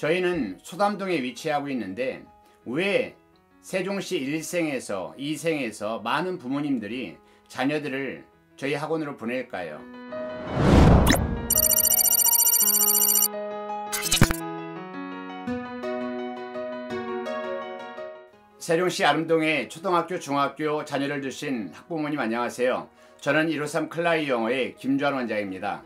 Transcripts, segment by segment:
저희는 소담동에 위치하고 있는데 왜 세종시 1생에서 2생에서 많은 부모님들이 자녀들을 저희 학원으로 보낼까요? 세종시 아름동에 초등학교, 중학교 자녀를 두신 학부모님 안녕하세요. 저는 153 클라이 영어의 김주환 원장입니다.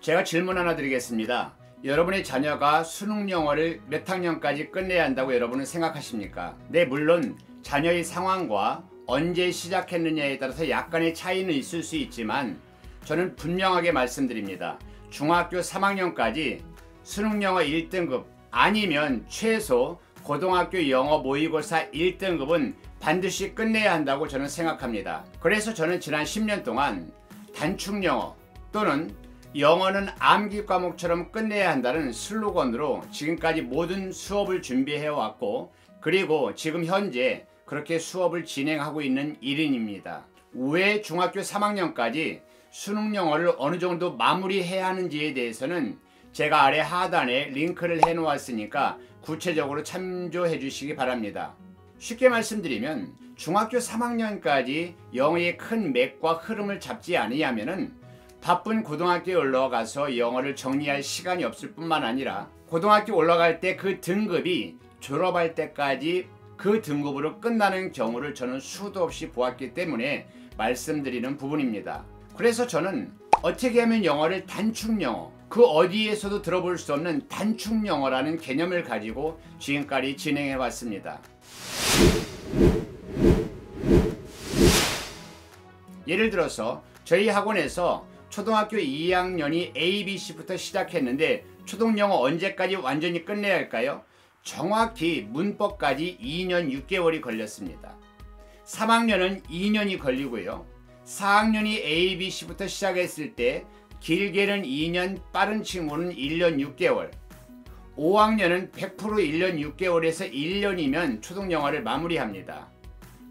제가 질문 하나 드리겠습니다. 여러분의 자녀가 수능 영어를 몇 학년까지 끝내야 한다고 여러분은 생각하십니까? 네, 물론 자녀의 상황과 언제 시작했느냐에 따라서 약간의 차이는 있을 수 있지만 저는 분명하게 말씀드립니다. 중학교 3학년까지 수능 영어 1등급 아니면 최소 고등학교 영어 모의고사 1등급은 반드시 끝내야 한다고 저는 생각합니다. 그래서 저는 지난 10년 동안 단축 영어 또는 영어는 암기 과목처럼 끝내야 한다는 슬로건으로 지금까지 모든 수업을 준비해 왔고, 그리고 지금 현재 그렇게 수업을 진행하고 있는 일인입니다. 왜 중학교 3학년까지 수능 영어를 어느 정도 마무리해야 하는지에 대해서는 제가 아래 하단에 링크를 해 놓았으니까 구체적으로 참조해 주시기 바랍니다. 쉽게 말씀드리면 중학교 3학년까지 영어의 큰 맥과 흐름을 잡지 아니하면은 바쁜 고등학교에 올라가서 영어를 정리할 시간이 없을 뿐만 아니라 고등학교 올라갈 때 그 등급이 졸업할 때까지 그 등급으로 끝나는 경우를 저는 수도 없이 보았기 때문에 말씀드리는 부분입니다. 그래서 저는 어떻게 하면 영어를 단축 영어, 그 어디에서도 들어볼 수 없는 단축 영어라는 개념을 가지고 지금까지 진행해 왔습니다. 예를 들어서 저희 학원에서 초등학교 2학년이 ABC부터 시작했는데 초등영어 언제까지 완전히 끝내야 할까요? 정확히 문법까지 2년 6개월이 걸렸습니다. 3학년은 2년이 걸리고요. 4학년이 ABC부터 시작했을 때 길게는 2년, 빠른 친구는 1년 6개월. 5학년은 100% 1년 6개월에서 1년이면 초등영어를 마무리합니다.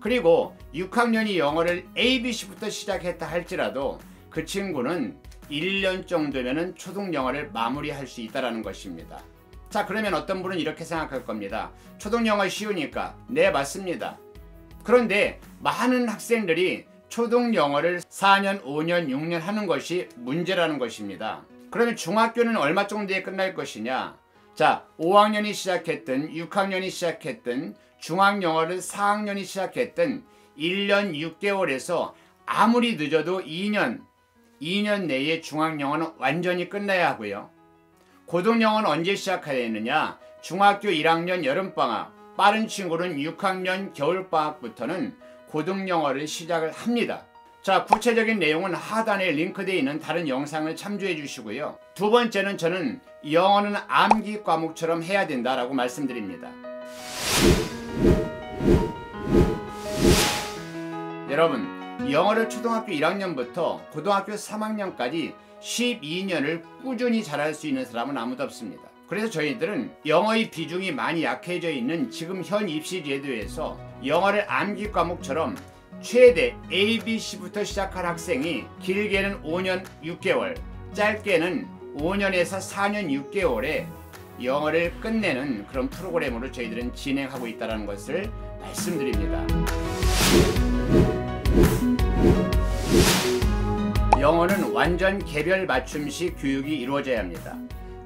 그리고 6학년이 영어를 ABC부터 시작했다 할지라도 그 친구는 1년 정도면 초등영어를 마무리할 수 있다는 것입니다. 자, 그러면 어떤 분은 이렇게 생각할 겁니다. 초등영어 쉬우니까. 네, 맞습니다. 그런데 많은 학생들이 초등영어를 4년, 5년, 6년 하는 것이 문제라는 것입니다. 그러면 중학교는 얼마 정도에 끝날 것이냐? 자, 5학년이 시작했든 6학년이 시작했든 중학영어를 4학년이 시작했든 1년 6개월에서 아무리 늦어도 2년 내에 중학영어는 완전히 끝나야 하고요. 고등영어는 언제 시작해야 되느냐? 중학교 1학년 여름방학, 빠른 친구는 6학년 겨울방학부터는 고등영어를 시작을 합니다. 자, 구체적인 내용은 하단에 링크되어 있는 다른 영상을 참조해 주시고요. 두 번째는 저는 영어는 암기 과목처럼 해야 된다라고 말씀드립니다. 여러분, 영어를 초등학교 1학년부터 고등학교 3학년까지 12년을 꾸준히 잘할 수 있는 사람은 아무도 없습니다. 그래서 저희들은 영어의 비중이 많이 약해져 있는 지금 현 입시 제도에서 영어를 암기 과목처럼 최대 ABC부터 시작할 학생이 길게는 5년 6개월, 짧게는 5년에서 4년 6개월에 영어를 끝내는 그런 프로그램으로 저희들은 진행하고 있다는 것을 말씀드립니다. 영어는 완전 개별 맞춤식 교육이 이루어져야 합니다.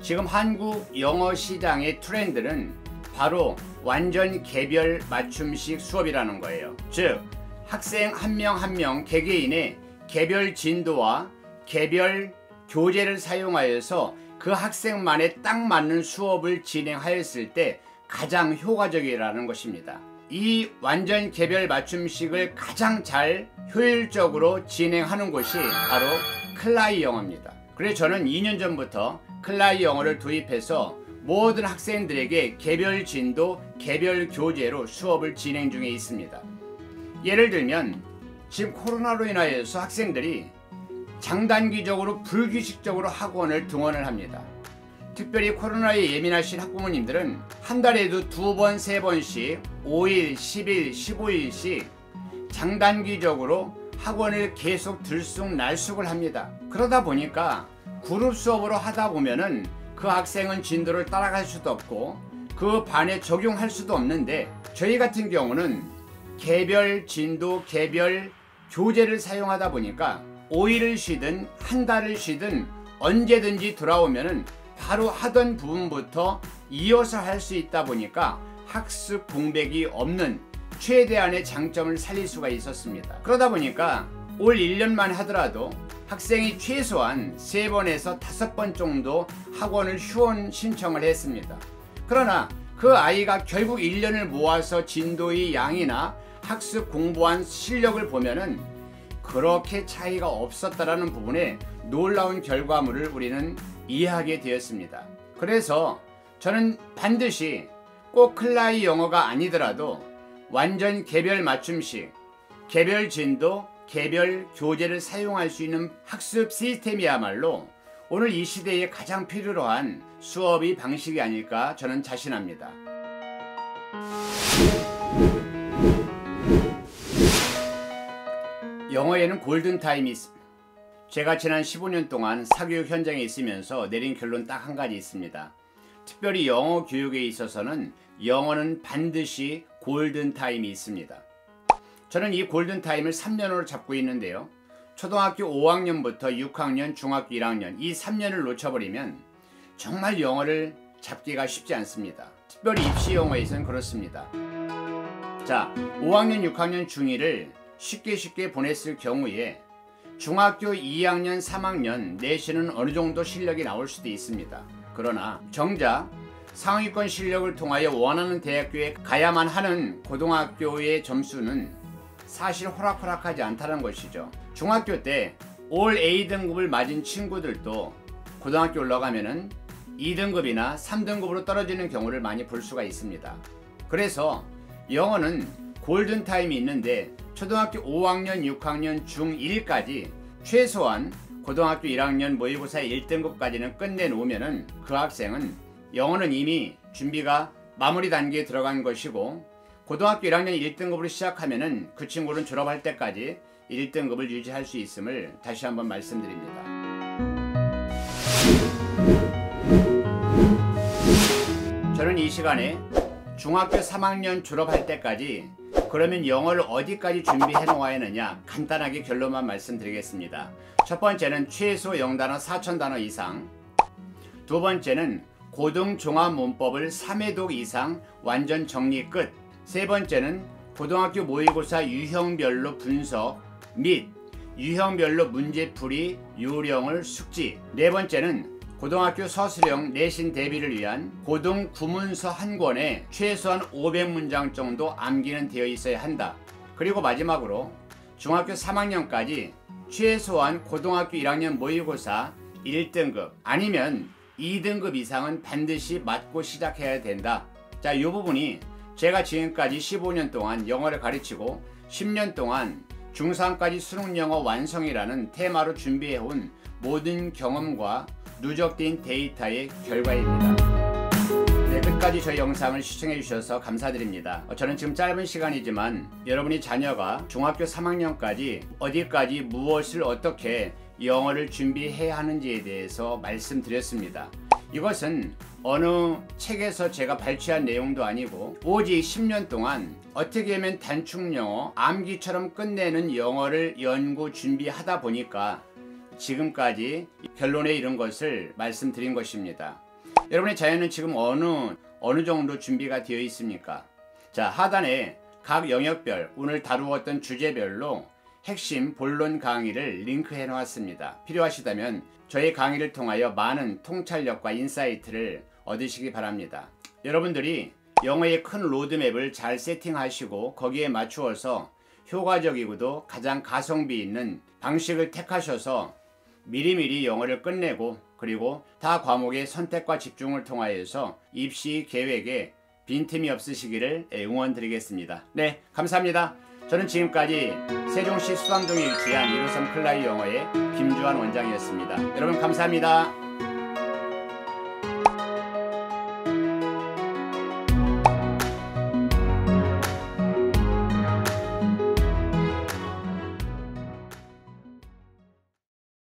지금 한국 영어 시장의 트렌드는 바로 완전 개별 맞춤식 수업이라는 거예요. 즉, 학생 한 명 한 명 개개인의 개별 진도와 개별 교재를 사용하여서 그 학생만에 딱 맞는 수업을 진행하였을 때 가장 효과적이라는 것입니다. 이 완전 개별 맞춤식을 가장 잘 효율적으로 진행하는 곳이 바로 클라이 영어입니다. 그래서 저는 2년 전부터 클라이 영어를 도입해서 모든 학생들에게 개별 진도, 개별 교재로 수업을 진행 중에 있습니다. 예를 들면 지금 코로나로 인하여서 학생들이 장단기적으로 불규칙적으로 학원을 등원을 합니다. 특별히 코로나에 예민하신 학부모님들은 한 달에도 2번, 3번씩 5일, 10일, 15일씩 장단기적으로 학원을 계속 들쑥날쑥을 합니다. 그러다 보니까 그룹 수업으로 하다 보면은 그 학생은 진도를 따라갈 수도 없고 그 반에 적용할 수도 없는데, 저희 같은 경우는 개별 진도, 개별 교재를 사용하다 보니까 5일을 쉬든 한 달을 쉬든 언제든지 돌아오면은 바로 하던 부분부터 이어서 할 수 있다 보니까 학습 공백이 없는 최대한의 장점을 살릴 수가 있었습니다. 그러다 보니까 올 1년만 하더라도 학생이 최소한 3번에서 5번 정도 학원을 휴원 신청을 했습니다. 그러나 그 아이가 결국 1년을 모아서 진도의 양이나 학습 공부한 실력을 보면은 그렇게 차이가 없었다라는 부분에 놀라운 결과물을 우리는 이해하게 되었습니다. 그래서 저는 반드시 꼭 클라이 영어가 아니더라도 완전 개별 맞춤식, 개별 진도, 개별 교재를 사용할 수 있는 학습 시스템이야말로 오늘 이 시대에 가장 필요로 한 수업의 방식이 아닐까 저는 자신합니다. 영어에는 골든타임이 있습니다. 제가 지난 15년 동안 사교육 현장에 있으면서 내린 결론 딱 한 가지 있습니다. 특별히 영어 교육에 있어서는 영어는 반드시 골든타임이 있습니다. 저는 이 골든타임을 3년으로 잡고 있는데요. 초등학교 5학년부터 6학년, 중학교 1학년 이 3년을 놓쳐버리면 정말 영어를 잡기가 쉽지 않습니다. 특별히 입시 영어에서는 그렇습니다. 자, 5학년, 6학년, 중1을 쉽게 보냈을 경우에 중학교 2학년, 3학년 내신은 어느 정도 실력이 나올 수도 있습니다. 그러나 정작 상위권 실력을 통하여 원하는 대학교에 가야만 하는 고등학교의 점수는 사실 호락호락하지 않다는 것이죠. 중학교 때 올 A등급을 맞은 친구들도 고등학교 올라가면은 2등급이나 3등급으로 떨어지는 경우를 많이 볼 수가 있습니다. 그래서 영어는 골든타임이 있는데 초등학교 5학년, 6학년, 중1까지 최소한 고등학교 1학년 모의고사 1등급까지는 끝내놓으면은 그 학생은 영어는 이미 준비가 마무리 단계에 들어간 것이고, 고등학교 1학년 1등급으로 시작하면은 그 친구는 졸업할 때까지 1등급을 유지할 수 있음을 다시 한번 말씀드립니다. 저는 이 시간에 중학교 3학년 졸업할 때까지 그러면 영어를 어디까지 준비해 놓아야 하느냐 간단하게 결론만 말씀드리겠습니다. 첫 번째는 최소 0단어 4,000단어 이상, 두 번째는 고등 종합 문법을 3회독 이상 완전 정리 끝, 세 번째는 고등학교 모의고사 유형별로 분석 및 유형별로 문제풀이 요령을 숙지, 네 번째는 고등학교 서술형 내신 대비를 위한 고등 구문서 한 권에 최소한 500문장 정도 암기는 되어 있어야 한다. 그리고 마지막으로 중학교 3학년까지 최소한 고등학교 1학년 모의고사 1등급 아니면 2등급 이상은 반드시 맞고 시작해야 된다. 자, 이 부분이 제가 지금까지 15년 동안 영어를 가르치고 10년 동안 중3까지 수능영어 완성이라는 테마로 준비해온 모든 경험과 누적된 데이터의 결과입니다. 네, 끝까지 저희 영상을 시청해주셔서 감사드립니다. 저는 지금 짧은 시간이지만 여러분이 자녀가 중학교 3학년까지 어디까지 무엇을 어떻게 영어를 준비해야 하는지에 대해서 말씀드렸습니다. 이것은 어느 책에서 제가 발췌한 내용도 아니고 오직 10년 동안 어떻게 하면 단축영어, 암기처럼 끝내는 영어를 연구 준비하다 보니까 지금까지 결론에 이른 것을 말씀드린 것입니다. 여러분의 자녀는 지금 어느 정도 준비가 되어 있습니까? 자, 하단에 각 영역별 오늘 다루었던 주제별로 핵심 본론 강의를 링크해 놓았습니다. 필요하시다면 저희 강의를 통하여 많은 통찰력과 인사이트를 얻으시기 바랍니다. 여러분들이 영어의 큰 로드맵을 잘 세팅하시고 거기에 맞추어서 효과적이고도 가장 가성비 있는 방식을 택하셔서 미리미리 영어를 끝내고 그리고 타 과목의 선택과 집중을 통하여서 입시 계획에 빈틈이 없으시기를 응원드리겠습니다. 네, 감사합니다. 저는 지금까지 세종시 수담동에 위치한 153 클라이 영어의 김주환 원장이었습니다. 여러분 감사합니다.